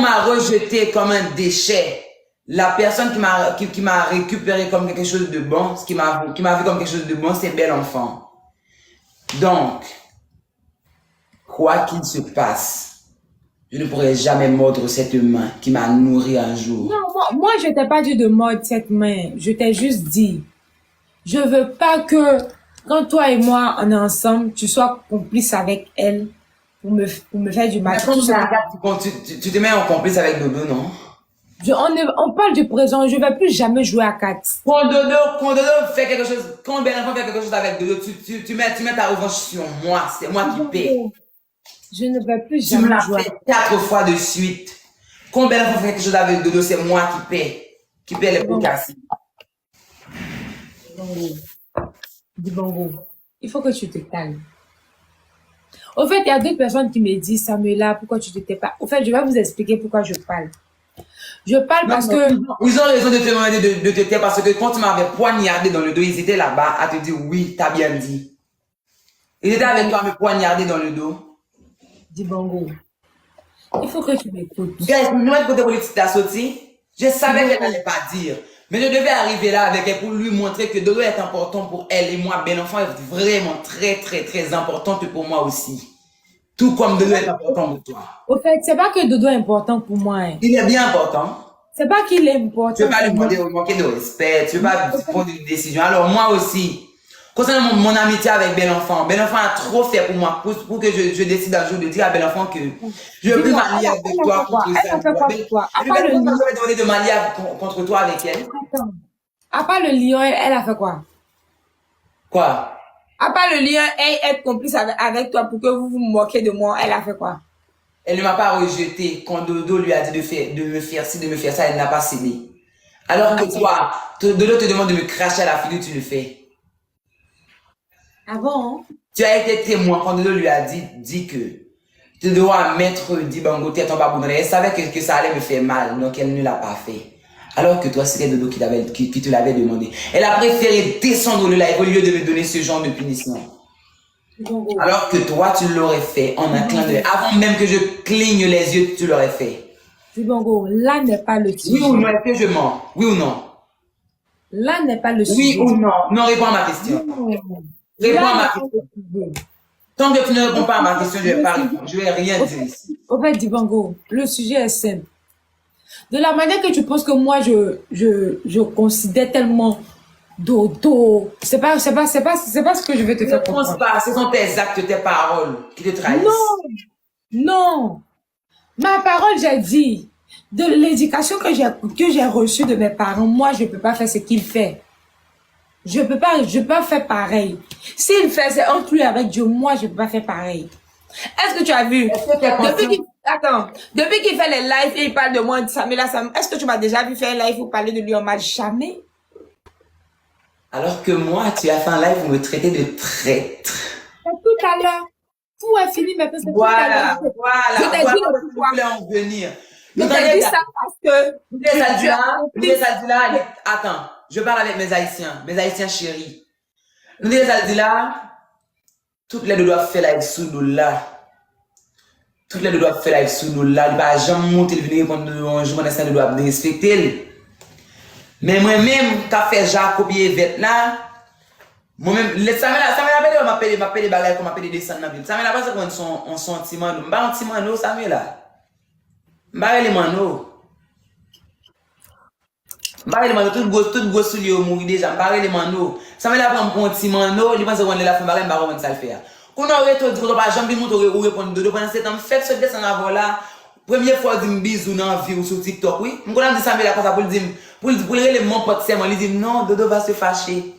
m'a rejeté comme un déchet. La personne qui m'a récupéré comme quelque chose de bon, qui m'a vu comme quelque chose de bon, c'est bel enfant. Donc, quoi qu'il se passe, je ne pourrai jamais mordre cette main qui m'a nourri un jour. Non, moi, je t'ai pas dit de mordre cette main. Je t'ai juste dit, je veux pas que quand toi et moi on est ensemble, tu sois complice avec elle pour me faire du mal. Mais quand tu te mets en complice avec Dodo, non? On parle du présent, je vais plus jamais jouer à 4. Quand Dodo fait quelque chose, quand Ben enfant fait quelque chose avec Dodo, tu mets ta revanche sur moi. C'est moi qui paie. Je ne vais plus Tu me jamais l'as jouer. fait 4 fois de suite. Quand Ben enfant fait quelque chose avec Dodo, c'est moi qui paie. Qui paie les pots cassés. Dis bongo. Il faut que tu te calmes. Au fait, il y a d'autres personnes qui me disent, Samuela, pourquoi tu te tais pas? Au fait, je vais vous expliquer pourquoi je parle. Je parle parce que... Ils ont raison de te demander de te taire parce que quand tu m'avais poignardé dans le dos, ils étaient là-bas à te dire oui, t'as bien dit. Ils étaient avec toi à me poignarder dans le dos. Dis bongo. Il faut que tu m'écoutes. Guys, nous, notre côté politique t'a sorti. Je savais qu'elle n'allait pas dire. Mais je devais arriver là avec elle pour lui montrer que Dodo est important pour elle et moi. Ben l'enfant est vraiment très, très, très importante pour moi aussi. Tout comme Dodo est important pour toi. Au fait, c'est pas que Dodo est important pour moi. Hein. Il est bien important. C'est pas qu'il est important. Tu ne veux pas lui demander de manquer de respect. Tu ne veux pas prendre une décision. Alors moi aussi, concernant mon amitié avec Ben l'enfant a trop fait pour moi pour que je décide un jour de dire à Ben l'enfant que je veux plus m'allier avec toi contre ça. Je vais demander de m'allier contre toi avec elle. Attends. À part le lion, elle a fait quoi? Quoi? À part le lion, elle est complice avec toi pour que vous vous moquez de moi, elle a fait quoi? Elle ne m'a pas rejeté quand Dodo lui a dit de me faire ci, de me faire ça, elle n'a pas cédé. Alors que toi, Dodo te demande de me cracher à la figure, tu le fais. Ah bon? Tu as été témoin quand Dodo lui a dit que tu dois mettre Dibango tête en babou. Elle savait que ça allait me faire mal, donc elle ne l'a pas fait. Alors que toi, c'était Dodo qui te l'avait demandé. Elle a préféré descendre le live au lieu de me donner ce genre de punition. Alors que toi, tu l'aurais fait en un clin d'œil. Avant même que je cligne les yeux, tu l'aurais fait. Dibongo, là n'est pas le sujet. Oui ou non, est-ce que je mens? Oui ou non? Là n'est pas le sujet. Oui ou non? Non, réponds à ma question. Réponds à ma question. Tant que tu ne réponds pas à ma question, je vais pas répondre. Je vais rien dire ici. Au fait, Dibongo, le sujet est simple. De la manière que tu penses que moi, je considère tellement Dodo. C'est pas ce que je vais te faire comprendre. Ne pense pas, ce sont tes actes, tes paroles qui te trahissent. Non. Ma parole, j'ai dit. De l'éducation que j'ai reçue de mes parents, moi, je peux pas faire ce qu'il fait. Je peux pas faire pareil. S'il fait, c'est entre lui avec Dieu. Moi, je peux pas faire pareil. Est-ce que tu as vu? Depuis qu'il fait les lives et il parle de moi, Samuela, est-ce que tu m'as déjà vu faire un live pour parler de lui en mal? Jamais. Alors que moi, tu as fait un live pour me traiter de traître. Tout à l'heure. Tout est fini maintenant. Voilà. Je t'ai dit pourquoi. Je voulais en venir. Je t'ai dit ça parce que... Les Aldila, attends, je parle avec mes Haïtiens chéris. Nous les Aldila, toutes les deux doivent faire live sous nous là. Toutes les deux doivent faire live sous nous là. Il va jamais monter le venir quand un journaliste ne doit respecter. Mais moi-même, quand fait Jacob et Yvette là, moi-même, ça m'appelle des bagages comme m'appelle des descendre dans la ville. Ça m'a pas un sentiment, un sentiment, ça me là. Mbare les mano. Mbare les mano, tout gros soulier au mourir déjà. Mbare les mano. Ça me la prend pour un petit mano, il pense qu'on est là pour mbare mbare ça le faire. Qu'on aurait tout dit, on pas jamais monter ou répondre de pendant 7 ans. Fait ce descendre avant là. Première fois dit bisou dans vie ou sur TikTok, oui. On a dit ça me la comme ça pour dire pour les mon pote c'est moi, il dit non, Dodo va se fâcher.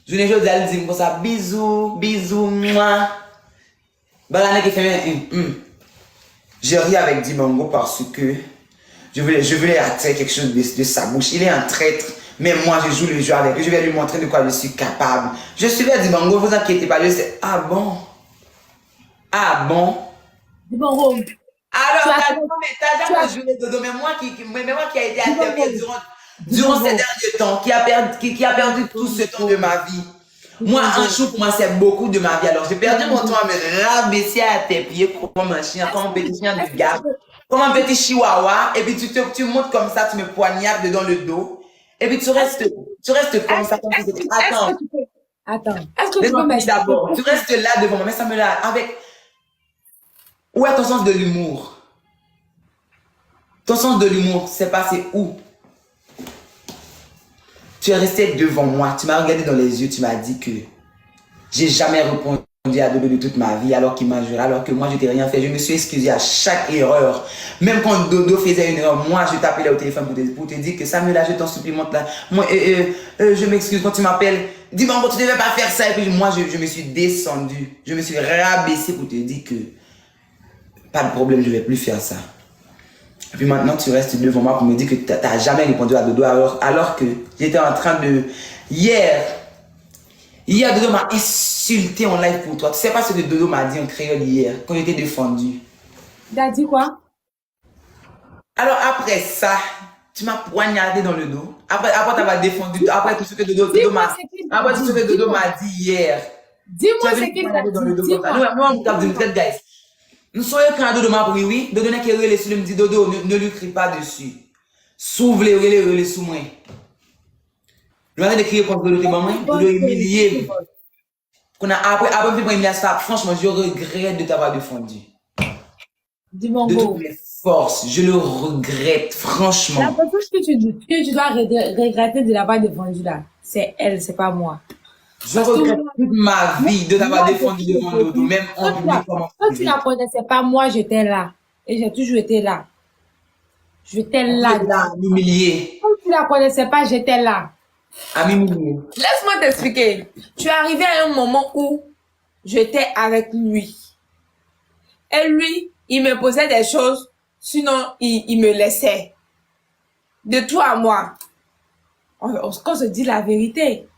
Je ne veux dire dit comme ça bisou, moi. Balane qui fait j'ai ri avec Dibango parce que je voulais attirer quelque chose de sa bouche. Il est un traître, mais moi je joue le jeu avec lui. Je vais lui montrer de quoi je suis capable. Je suis vers Dibango, vous inquiétez pas. Je sais, ah bon? Dibango. Alors, t'as jamais joué Dodo, mais moi qui a été interviewé durant ces derniers temps, qui a perdu tout ce temps de ma vie. Moi, un jour, pour moi, c'est beaucoup de ma vie. Alors, j'ai perdu mon temps à me rabaisser à tes pieds comme un chien, comme un petit chien de garde. comme un petit chihuahua, et puis tu montes comme ça, tu me poignardes dans le dos, et puis tu restes comme ça, comme si c'était... Attends, Attends, est-ce que tu peux laisse-moi finir m'expliquer? d'abord. Tu restes là devant moi, mais ça me l'a avec... Où est ton sens de l'humour? Ton sens de l'humour, c'est passé où? Tu es resté devant moi, tu m'as regardé dans les yeux, tu m'as dit que j'ai jamais répondu à Dodo de toute ma vie alors qu'il m'a juré, alors que moi je t'ai rien fait. Je me suis excusé à chaque erreur. Même quand Dodo faisait une erreur, moi je t'appelais au téléphone pour te dire que Samuel, là, je t'en supplimente là. Moi, je m'excuse quand tu m'appelles. Dis-moi, tu ne devais pas faire ça. Et puis moi je me suis descendu. Je me suis rabaissé pour te dire que pas de problème, je ne vais plus faire ça. Et puis maintenant, tu restes devant moi pour me dire que tu n'as jamais répondu à Dodo alors que j'étais en train de... Hier, Dodo m'a insulté en live pour toi. Tu sais pas ce que Dodo m'a dit en créole hier, quand j'étais défendu. Il a dit quoi? Alors après ça, tu m'as poignardé dans le dos. Après t'avoir défendu, après tout ce que Dodo m'a dit hier. Dis-moi ce qu'il t'a dit. Dis-moi. Guys. Nous soyons quand Dodo m'a pris, oui. Dodo n'a qu'à relais sur lui, me dit Dodo, ne lui crie pas dessus. S'ouvre les relais sous moi. Je vais crier contre Dodo, t'es maman. Dodo humilié. Après, franchement, je regrette de t'avoir défendu. Dis-moi, de toutes mes forces, je le regrette, franchement. La personne que tu dois regretter de l'avoir défendu là, c'est elle, c'est pas moi. Je regrette toute ma vie de t'avoir défendu devant Dodo, même en public. Quand tu la connaissais pas, moi j'étais là. Et j'ai toujours été là. J'étais là. M'humilier. Quand tu la connaissais pas, j'étais là. À m'humilier. Laisse-moi t'expliquer. Tu es arrivé à un moment où j'étais avec lui. Et lui, il me posait des choses, sinon il me laissait. De toi à moi. On se dit la vérité.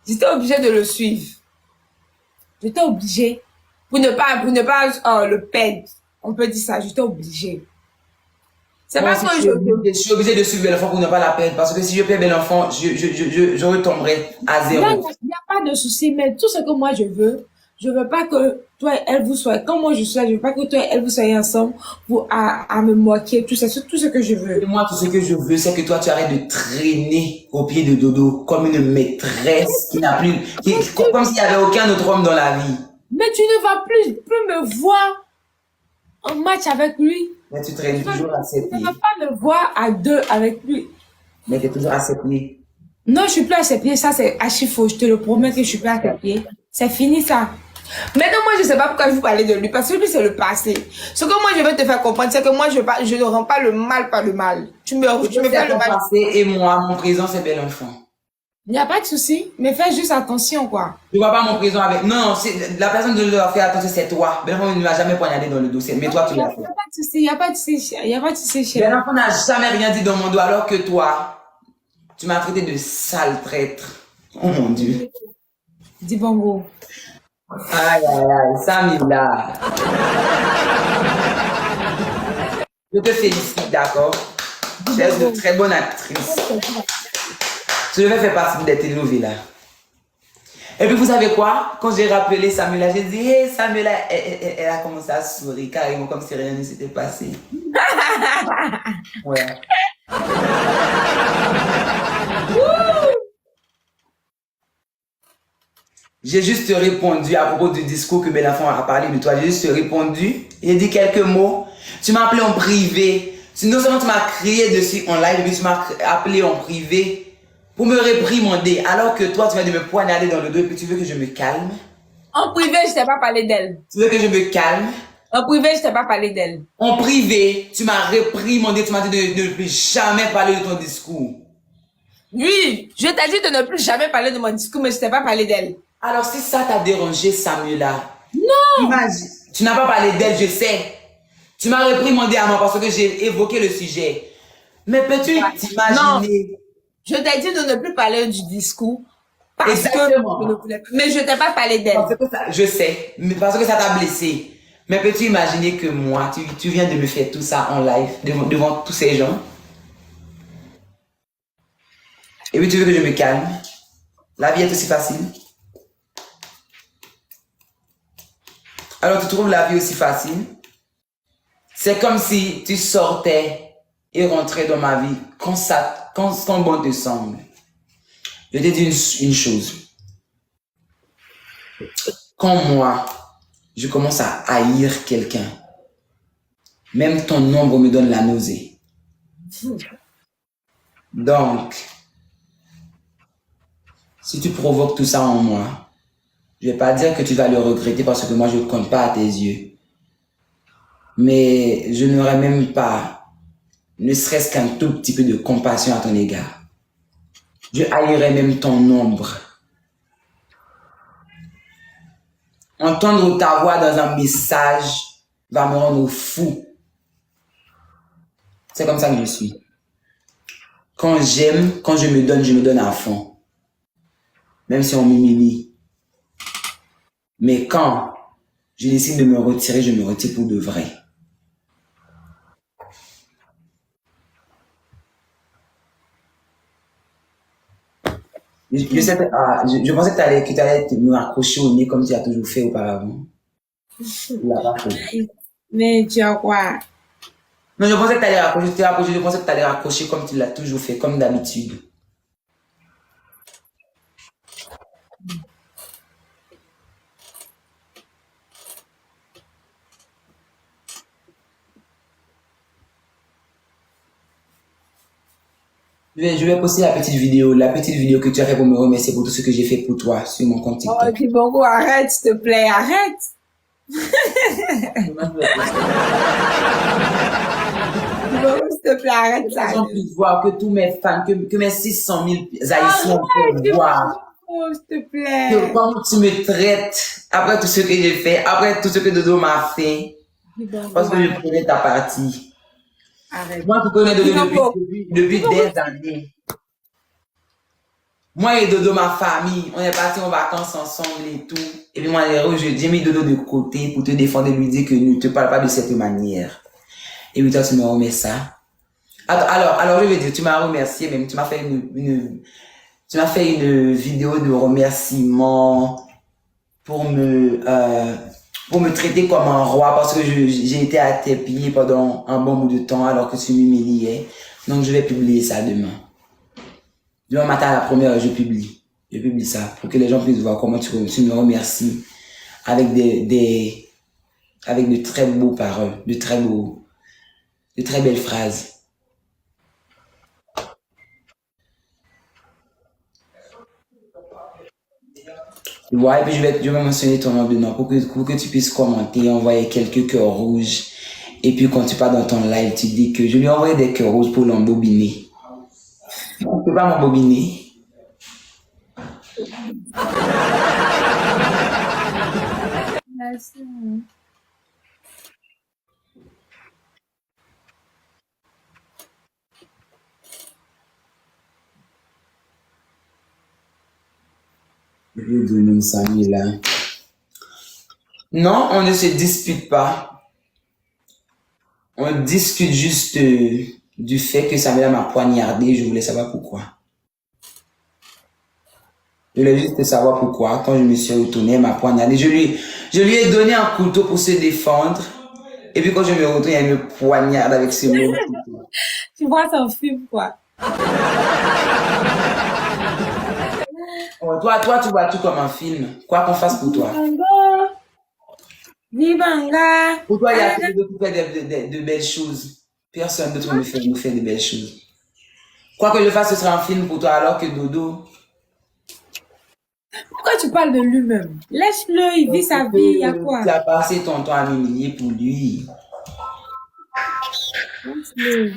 J'étais obligée de le suivre. J'étais obligée. Pour ne pas le perdre. On peut dire ça, j'étais obligée. C'est parce que je suis obligée de suivre l'enfant pour ne pas la perdre. Parce que si je perds l'enfant, je retomberai à zéro. Il n'y a pas de souci, mais tout ce que moi je veux pas que toi et elle vous soyez, comme moi je suis là, je veux pas que toi et elle vous soyez ensemble pour à me moquer, tout ça, c'est tout ce que je veux. Et moi, tout ce que je veux, c'est que toi, tu arrêtes de traîner au pied de Dodo comme une maîtresse qui n'a plus, comme s'il n'y avait aucun autre homme dans la vie. Mais tu ne vas plus me voir en match avec lui. Mais tu traînes toujours à ses pieds. Tu ne vas pas me voir à deux avec lui. Mais tu es toujours à ses pieds. Non, je suis plus à ses pieds, ça c'est archi faux, je te le promets que je suis plus à ses pieds. C'est fini ça. Maintenant, moi, je sais pas pourquoi je vous parlais de lui, parce que lui, c'est le passé. Ce que moi, je veux te faire comprendre, c'est que moi, je ne rends pas le mal par le mal. Tu me fais le mal. Passé et moi, mon présent, c'est bel enfant. Il n'y a pas de souci, mais fais juste attention, quoi. Tu vois pas mon présent avec... Non, la personne qui doit faire attention, c'est toi. Bel enfant ne m'a jamais poignardé dans le dos, mais toi, tu l'as fait. Il n'y a pas de souci, il n'y a pas de souci, il n'y a pas de souci, chérie. Bel enfant n'a jamais rien dit dans mon dos, alors que toi, tu m'as traité de sale traître. Oh mon Dieu. Dis bongo. Aïe, aïe, aïe, Samila. Je te félicite, d'accord? Tu es une très bonne actrice. Tu devais faire partie des télénovelas. Et puis, vous savez quoi? Quand j'ai rappelé Samila, j'ai dit, hey, Samila, elle a commencé à sourire carrément comme si rien ne s'était passé. Ouais. J'ai juste répondu à propos du discours que Bel-Enfant a parlé de toi. J'ai juste répondu. J'ai dit quelques mots. Tu m'as appelé en privé. Non seulement tu m'as crié dessus en live, mais tu m'as appelé en privé pour me réprimander. Alors que toi, tu viens de me poignarder dans le dos et puis tu veux que je me calme. En privé, je t'ai pas parlé d'elle. Tu veux que je me calme. En privé, je t'ai pas parlé d'elle. En privé, tu m'as réprimandé. Tu m'as dit de ne plus jamais parler de ton discours. Oui, je t'ai dit de ne plus jamais parler de mon discours, mais je t'ai pas parlé d'elle. Alors, si ça t'a dérangé, Samuela. Non! Imagine, tu n'as pas parlé d'elle, je sais. Tu m'as réprimandé à moi parce que j'ai évoqué le sujet. Mais peux-tu t'imaginer? Non. Je t'ai dit de ne plus parler du discours. Parce Exactement. que je ne voulais pas. Mais je t'ai pas parlé d'elle. Je sais, mais parce que ça t'a blessé. Mais peux-tu imaginer que moi, tu viens de me faire tout ça en live, devant tous ces gens? Et puis tu veux que je me calme? La vie est aussi facile. Alors tu trouves la vie aussi facile? C'est comme si tu sortais et rentrais dans ma vie quand bon te semble. Je te dis une chose. Quand moi, je commence à haïr quelqu'un, même ton ombre me donne la nausée. Donc, si tu provoques tout ça en moi, je vais pas dire que tu vas le regretter parce que moi, je ne compte pas à tes yeux. Mais je n'aurais même pas, ne serait-ce qu'un tout petit peu de compassion à ton égard. Je haïrais même ton ombre. Entendre ta voix dans un message va me rendre fou. C'est comme ça que je suis. Quand j'aime, quand je me donne à fond. Même si on m'humilie. Mais quand je décide de me retirer, je me retire pour de vrai. Je pensais que tu allais me raccrocher au nez comme tu as toujours fait auparavant. Mais tu as quoi? Non, je pensais que tu allais raccrocher, je pensais que tu allais raccrocher comme tu l'as toujours fait, comme d'habitude. Je vais poster la petite vidéo que tu as fait pour me remercier pour tout ce que j'ai fait pour toi sur mon compte TikTok. Oh, Kibongo, arrête, s'il te plaît, arrête. Kibongo, s'il te plaît, arrête ça. Les gens puissent voir, que tous mes fans, que mes 600 000 haïtiens puissent voir. Oh, s'il te plaît. Que comment tu me traites après tout ce que j'ai fait, après tout ce que Dodo m'a fait. Parce que je prenais ta partie. Arrête. Moi, tu connais Dodo depuis des années. Moi et Dodo, ma famille, on est partis en vacances ensemble et tout. Et puis moi, j'ai mis Dodo de côté pour te défendre et lui dire que ne te parle pas de cette manière. Et puis toi, tu me remets ça. Alors, je veux dire, tu m'as remercié, même tu m'as fait tu m'as fait une vidéo de remerciement pour me traiter comme un roi parce que j'ai été à tes pieds pendant un bon bout de temps alors que tu m'humiliais. Donc, je vais publier ça demain. Demain matin à la première heure, je publie. Je publie ça pour que les gens puissent voir comment tu me remercies avec avec de très beaux paroles, de très belles phrases. Ouais, et puis je vais mentionner ton nom dedans pour que tu puisses commenter, envoyer quelques cœurs rouges. Et puis quand tu pars dans ton live, tu dis que je lui ai envoyé des cœurs rouges pour l'embobiner. On ne peut pas m'embobiner. Merci. Non, on ne se dispute pas. On discute juste du fait que Samuela m'a poignardé. Je voulais savoir pourquoi. Je voulais juste savoir pourquoi. Quand je me suis retourné, elle m'a poignardé. Je lui ai donné un couteau pour se défendre. Et puis quand je me retourne, elle me poignarde avec ce même couteau. Tu vois son film, quoi. Toi, tu vois tout comme un film. Quoi qu'on fasse pour toi. Vibanga. Pour toi, il y a toujours de faire de belles choses. Personne d'autre me fait de belles choses. Quoi que je fasse, ce sera un film pour toi alors que Dodo. Pourquoi tu parles de lui-même? Laisse-le, il vit sa vie, il y a quoi? Tu as passé ton temps à m'humilier pour lui. Laisse-le.